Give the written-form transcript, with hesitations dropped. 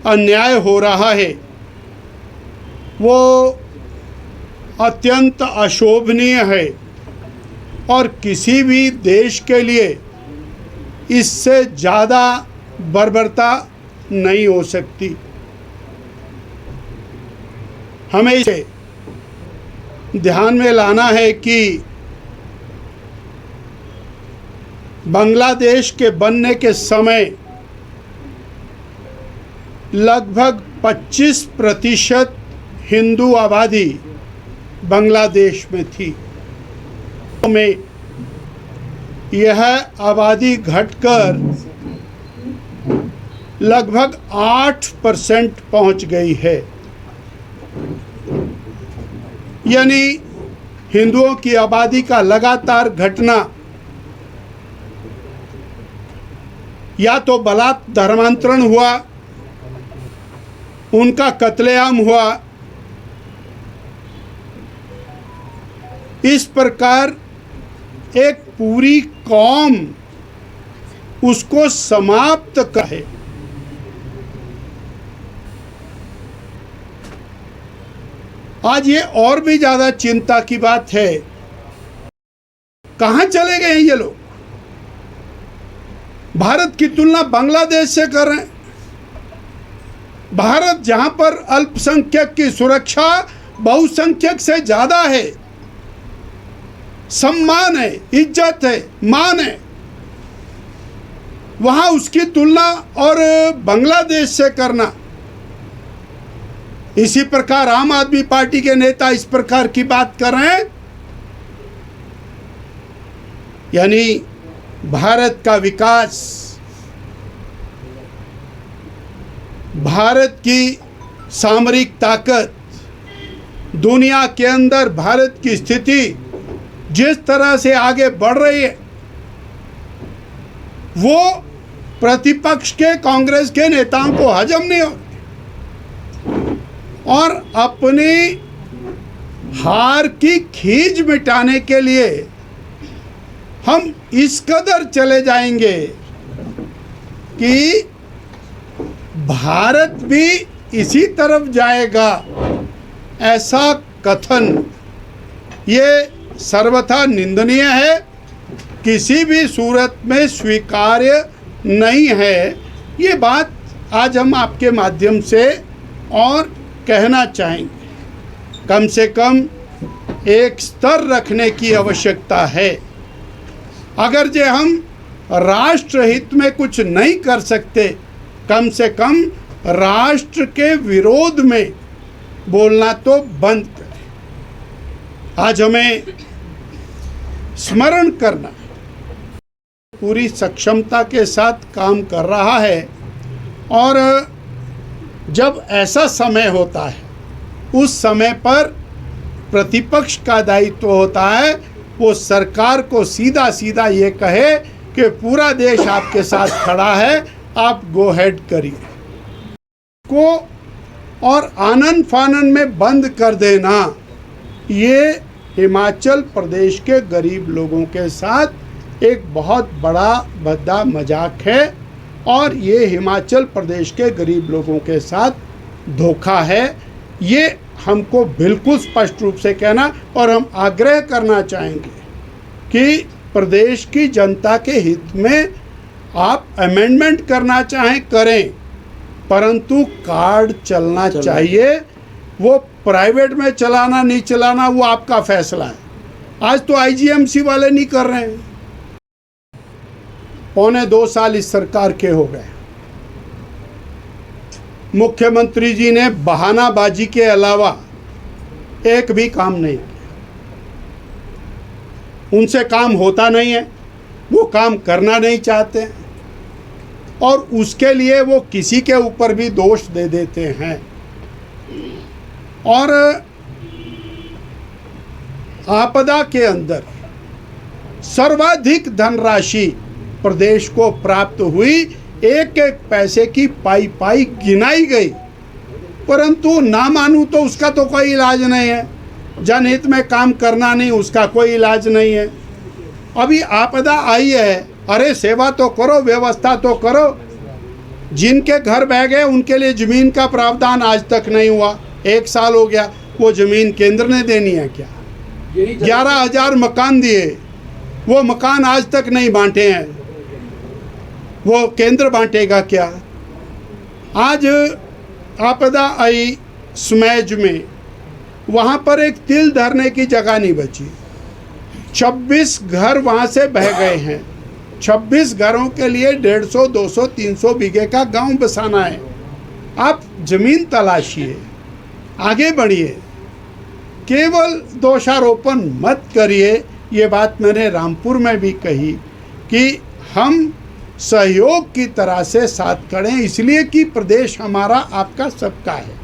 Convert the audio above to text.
अन्याय हो रहा है वो अत्यंत अशोभनीय है और किसी भी देश के लिए इससे ज़्यादा बर्बरता नहीं हो सकती। हमें इसे ध्यान में लाना है कि बांग्लादेश के बनने के समय लगभग 25% हिंदू आबादी बांग्लादेश में थी। में यह आबादी घटकर लगभग 8% पहुंच गई है। यानी हिंदुओं की आबादी का लगातार घटना या तो बलात् धर्मांतरण हुआ, उनका कत्लेआम हुआ, इस प्रकार एक पूरी कौम उसको समाप्त करे। आज ये और भी ज़्यादा चिंता की बात है, कहाँ चले गए हैं ये लोग? भारत की तुलना बांग्लादेश से कर रहे हैं। भारत जहां पर अल्पसंख्यक की सुरक्षा बहुसंख्यक से ज़्यादा है, सम्मान है, इज्जत है, मान है, वहां उसकी तुलना और बांग्लादेश से करना। इसी प्रकार आम आदमी पार्टी के नेता इस प्रकार की बात कर रहे हैं। यानी भारत का विकास, भारत की सामरिक ताकत, दुनिया के अंदर भारत की स्थिति जिस तरह से आगे बढ़ रही है, वो प्रतिपक्ष के कांग्रेस के नेताओं को हजम नहीं हो और अपनी हार की खींच मिटाने के लिए हम इस कदर चले जाएंगे कि भारत भी इसी तरफ जाएगा, ऐसा कथन ये सर्वथा निंदनीय है, किसी भी सूरत में स्वीकार्य नहीं है। ये बात आज हम आपके माध्यम से और कहना चाहेंगे। कम से कम एक स्तर रखने की आवश्यकता है। अगर जे हम राष्ट्र हित में कुछ नहीं कर सकते, कम से कम राष्ट्र के विरोध में बोलना तो बंद करें। आज हमें स्मरण करना पूरी सक्षमता के साथ काम कर रहा है और जब ऐसा समय होता है, उस समय पर प्रतिपक्ष का दायित्व होता है वो सरकार को सीधा सीधा ये कहे कि पूरा देश आपके साथ खड़ा है, आप गो हेड करिए को, और आनन फानन में बंद कर देना ये हिमाचल प्रदेश के गरीब लोगों के साथ एक बहुत बड़ा भद्दा मजाक है और ये हिमाचल प्रदेश के गरीब लोगों के साथ धोखा है। ये हमको बिल्कुल स्पष्ट रूप से कहना और हम आग्रह करना चाहेंगे कि प्रदेश की जनता के हित में आप अमेंडमेंट करना चाहें करें, परंतु कार्ड चलना चाहिए। वो प्राइवेट में चलाना नहीं चलाना वो आपका फैसला है। आज तो आईजीएमसी वाले नहीं कर रहे हैं। 1.25 साल इस सरकार के हो गए। मुख्यमंत्री जी ने बहानाबाजी के अलावा एक भी काम नहीं किया। उनसे काम होता नहीं है, वो काम करना नहीं चाहते हैं और उसके लिए वो किसी के ऊपर भी दोष दे देते हैं। और आपदा के अंदर सर्वाधिक धनराशि प्रदेश को प्राप्त हुई, एक एक पैसे की पाई पाई गिनाई गई, परंतु ना मानूं तो उसका तो कोई इलाज नहीं है। जनहित में काम करना नहीं, उसका कोई इलाज नहीं है। अभी आपदा आई है, अरे सेवा तो करो, व्यवस्था तो करो। जिनके घर बह गए उनके लिए ज़मीन का प्रावधान आज तक नहीं हुआ। 1 साल हो गया, वो ज़मीन केंद्र ने देनी है क्या? 11,000 मकान दिए, वो मकान आज तक नहीं बांटे हैं, वो केंद्र बांटेगा क्या? आज आपदा आई स्मैज में, वहाँ पर एक तिल धरने की जगह नहीं बची। 26 घर वहाँ से बह गए हैं। 26 घरों के लिए 150, 200, 300 बीघे का गांव बसाना है। आप ज़मीन तलाशिए, आगे बढ़िए, केवल दोषारोपण मत करिए। ये बात मैंने रामपुर में भी कही कि हम सहयोग की तरह से साथ खड़े हैं, इसलिए कि प्रदेश हमारा आपका सबका है।